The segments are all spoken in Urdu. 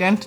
10th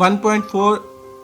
1.4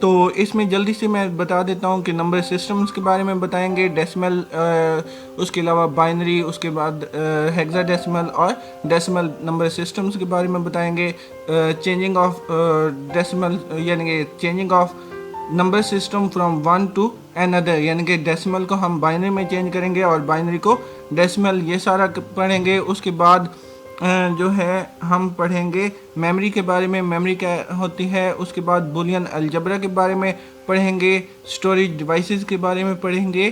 تو اس میں جلدی سے میں بتا دیتا ہوں کہ نمبر سسٹمز کے بارے میں بتائیں گے، ڈیسیمل، اس کے علاوہ بائنری، اس کے بعد ہیگزا ڈیسیمل اور ڈیسیمل نمبر سسٹمز کے بارے میں بتائیں گے، چینجنگ آف ڈیسیمل یعنی کہ changing of number system from one to another، یعنی کہ ڈیسیمل کو ہم بائنری میں چینج کریں گے اور بائنری کو ڈیسیمل، یہ سارا پڑھیں گے۔ اس کے بعد جو ہے ہم پڑھیں گے میموری کے بارے میں، میموری کیا ہوتی ہے، اس کے بعد بولین الجبرا کے بارے میں پڑھیں گے، اسٹوریج ڈیوائسز کے بارے میں پڑھیں گے،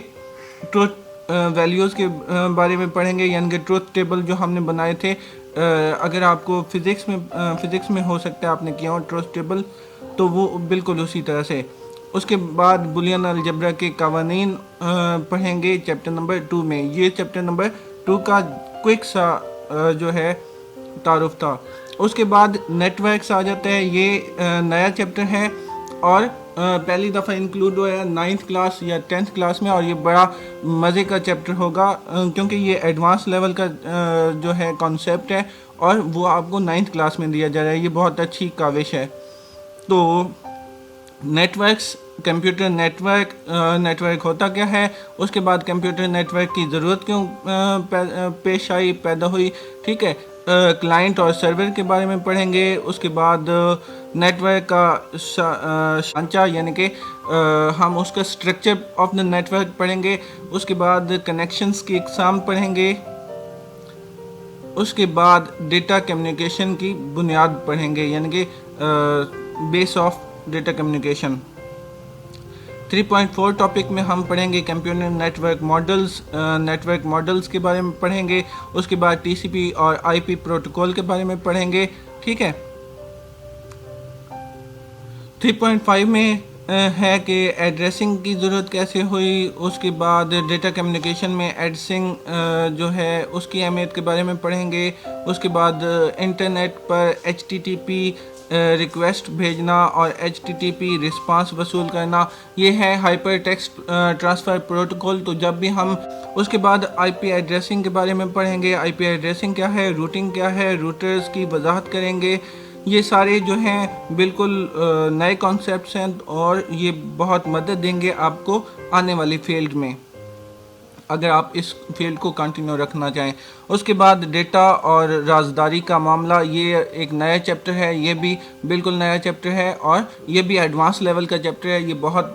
ٹروتھ ویلیوز کے بارے میں پڑھیں گے، یعنی کہ ٹروتھ ٹیبل جو ہم نے بنائے تھے، اگر آپ کو فزکس میں ہو سکتا ہے آپ نے کیا ہو ٹروتھ ٹیبل، تو وہ بالکل اسی طرح سے۔ اس کے بعد بولین الجبرا کے قوانین پڑھیں گے چیپٹر نمبر 2 میں۔ یہ چیپٹر نمبر 2 کا کوئک سا جو ہے تعارف تھا۔ اس کے بعد نیٹ ورکس آ جاتا ہے، یہ نیا چیپٹر ہے اور پہلی دفعہ انکلوڈ ہوا ہے 9th کلاس یا 10th کلاس میں، اور یہ بڑا مزے کا چیپٹر ہوگا کیونکہ یہ ایڈوانس لیول کا جو ہے کانسیپٹ ہے اور وہ آپ کو 9th کلاس میں دیا جا رہا ہے۔ یہ بہت اچھی کاوش ہے۔ تو networks, computer network ہوتا کیا ہے، اس کے بعد کمپیوٹر نیٹ ورک کی ضرورت کیوں پیش آئی، پیدا ہوئی، ٹھیک ہے، کلائنٹ اور سرور کے بارے میں پڑھیں گے۔ اس کے بعد نیٹ ورک کا ڈھانچہ یعنی کہ ہم اس کا structure of the network پڑھیں گے۔ اس کے بعد کنیکشنز کی اقسام پڑھیں گے۔ اس کے بعد ڈیٹا کمیونیکیشن کی بنیاد پڑھیں گے، یعنی کہ بیس آف ڈیٹا کمیونیکیشن۔ 3.4 ٹاپک میں ہم پڑھیں گے کمپیوٹر نیٹ ورک ماڈلز کے بارے میں پڑھیں گے۔ اس کے بعد ٹی سی پی اور آئی پی پروٹوکول کے بارے میں پڑھیں گے، ٹھیک ہے۔ 3.5 میں ہے کہ ایڈریسنگ کی ضرورت کیسے ہوئی، اس کے بعد ڈیٹا کمیونیکیشن میں ایڈریسنگ جو ہے اس کی اہمیت کے بارے میں پڑھیں گے۔ اس کے بعد انٹرنیٹ پر HTTP ریکویسٹ بھیجنا اور HTTP رسپانس وصول کرنا، یہ ہے ہائپر ٹیکسٹ ٹرانسفر پروٹوکول۔ تو جب بھی ہم اس کے بعد آئی پی ایڈریسنگ کے بارے میں پڑھیں گے، آئی پی ایڈریسنگ کیا ہے، روٹنگ کیا ہے، روٹرز کی وضاحت کریں گے۔ یہ سارے جو ہیں بالکل نئے کانسیپٹس ہیں اور یہ بہت مدد دیں گے آپ کو آنے والی فیلڈ میں، اگر آپ اس فیلڈ کو کنٹینیو رکھنا چاہیں۔ اس کے بعد ڈیٹا اور رازداری کا معاملہ، یہ ایک نیا چیپٹر ہے، یہ بھی بالکل نیا چیپٹر ہے اور یہ بھی ایڈوانس لیول کا چیپٹر ہے۔ یہ بہت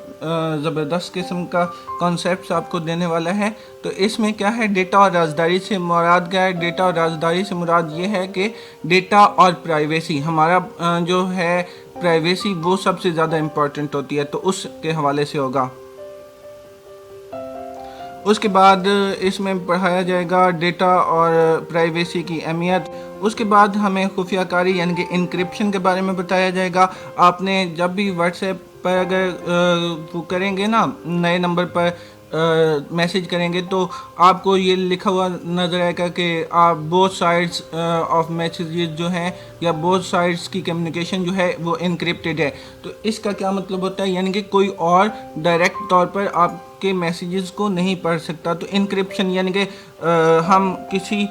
زبردست قسم کا کانسیپٹس آپ کو دینے والا ہے۔ تو اس میں کیا ہے، ڈیٹا اور رازداری سے مراد کیا ہے؟ ڈیٹا اور رازداری سے مراد یہ ہے کہ ڈیٹا اور پرائیویسی، ہمارا جو ہے پرائیویسی وہ سب سے زیادہ امپورٹنٹ ہوتی ہے، تو اس کے حوالے سے ہوگا۔ اس کے بعد اس میں پڑھایا جائے گا ڈیٹا اور پرائیویسی کی اہمیت۔ اس کے بعد ہمیں خفیہ کاری یعنی کہ انکرپشن کے بارے میں بتایا جائے گا۔ آپ نے جب بھی واٹس ایپ پر اگر وہ کریں گے نا، نئے نمبر پر میسیج کریں گے، تو آپ کو یہ لکھا ہوا نظر آئے گا کہ آپ بوتھ سائڈس آف میسیجز جو ہیں یا بوتھ سائڈس کی کمیونیکیشن جو ہے وہ انکرپٹڈ ہے۔ تو اس کا کیا مطلب ہوتا ہے، یعنی کہ کوئی اور ڈائریکٹ طور پر آپ کے میسیجز کو نہیں پڑھ سکتا۔ تو انکرپشن یعنی کہ ہم کسی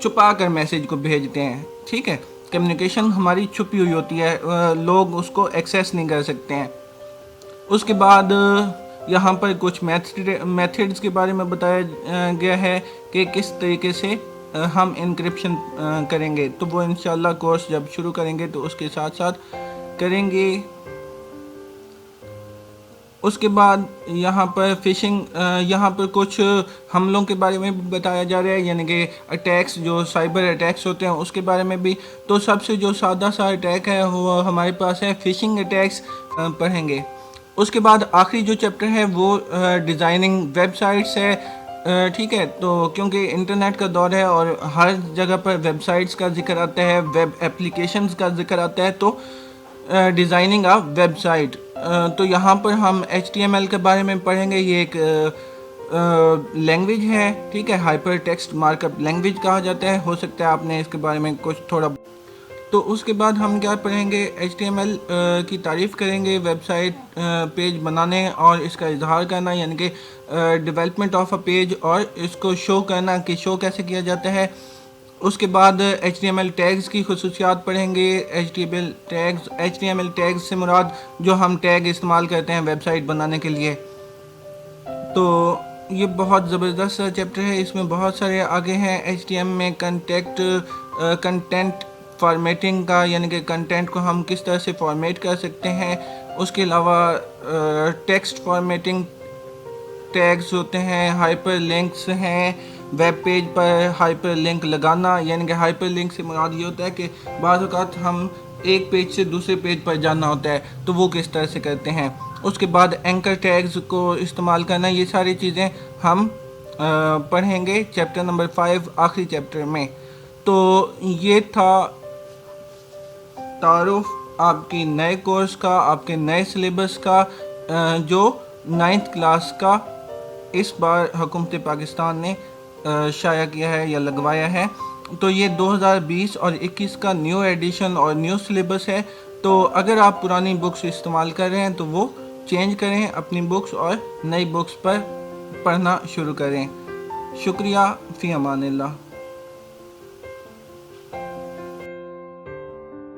چھپا کر میسیج کو بھیجتے ہیں، ٹھیک ہے، کمیونیکیشن ہماری چھپی ہوئی ہوتی ہے، لوگ اس کو ایکسیس نہیں کر سکتے ہیں۔ اس کے بعد یہاں پر کچھ میتھڈز کے بارے میں بتایا گیا ہے کہ کس طریقے سے ہم انکرپشن کریں گے، تو وہ انشاءاللہ کورس جب شروع کریں گے تو اس کے ساتھ ساتھ کریں گے۔ اس کے بعد یہاں پر فشنگ، یہاں پر کچھ حملوں کے بارے میں بھی بتایا جا رہا ہے، یعنی کہ اٹیکس، جو سائبر اٹیکس ہوتے ہیں اس کے بارے میں بھی۔ تو سب سے جو سادہ سا اٹیک ہے وہ ہمارے پاس ہے فشنگ اٹیکس، پڑھیں گے۔ اس کے بعد آخری جو چیپٹر ہے وہ ڈیزائننگ ویب سائٹس ہے، ٹھیک ہے۔ تو کیونکہ انٹرنیٹ کا دور ہے اور ہر جگہ پر ویب سائٹس کا ذکر آتا ہے، ویب ایپلیکیشنز کا ذکر آتا ہے، تو ڈیزائننگ آف ویب سائٹ، تو یہاں پر ہم HTML کے بارے میں پڑھیں گے۔ یہ ایک لینگویج ہے، ٹھیک ہے، hyper text mark up language کہا جاتا ہے۔ ہو سکتا ہے آپ نے اس کے بارے میں کچھ تھوڑا۔ تو اس کے بعد ہم کیا پڑھیں گے، HTML کی تعریف کریں گے، ویب سائٹ پیج بنانے اور اس کا اظہار کرنا، یعنی کہ ڈیولپمنٹ آف اے پیج، اور اس کو شو کرنا کہ شو کیسے کیا جاتا ہے۔ اس کے بعد HTML ٹیگز کی خصوصیات پڑھیں گے. HTML ٹیگز سے مراد جو ہم ٹیگ استعمال کرتے ہیں ویب سائٹ بنانے کے لیے. تو یہ بہت زبردست چیپٹر ہے, اس میں بہت سارے آگے ہیں. HTML میں کنٹینٹ فارمیٹنگ کا, یعنی کہ کنٹینٹ کو ہم کس طرح سے فارمیٹ کر سکتے ہیں. اس کے علاوہ ٹیکسٹ فارمیٹنگ ٹیگز ہوتے ہیں, ہائپر لنکس ہیں, ویب پیج پر ہائپر لنک لگانا, یعنی کہ ہائپر لنک سے مراد یہ ہوتا ہے کہ بعض اوقات ہم ایک پیج سے دوسرے پیج پر جانا ہوتا ہے, تو وہ کس طرح سے کرتے ہیں. اس کے بعد اینکر ٹیگز کو استعمال کرنا, یہ ساری چیزیں ہم پڑھیں گے چیپٹر نمبر 5 آخری چیپٹر میں. تو یہ تھا تعارف آپ کی نئے کورس کا, آپ کے نئے سلیبس کا, جو 9th کلاس کا اس بار حکومت پاکستان نے شائع کیا ہے یا لگوایا ہے. تو یہ 2020 اور 21 کا نیو ایڈیشن اور نیو سلیبس ہے. تو اگر آپ پرانی بکس استعمال کر رہے ہیں تو وہ چینج کریں اپنی بکس اور نئی بکس پر پڑھنا شروع کریں. شکریہ. فی امان اللہ.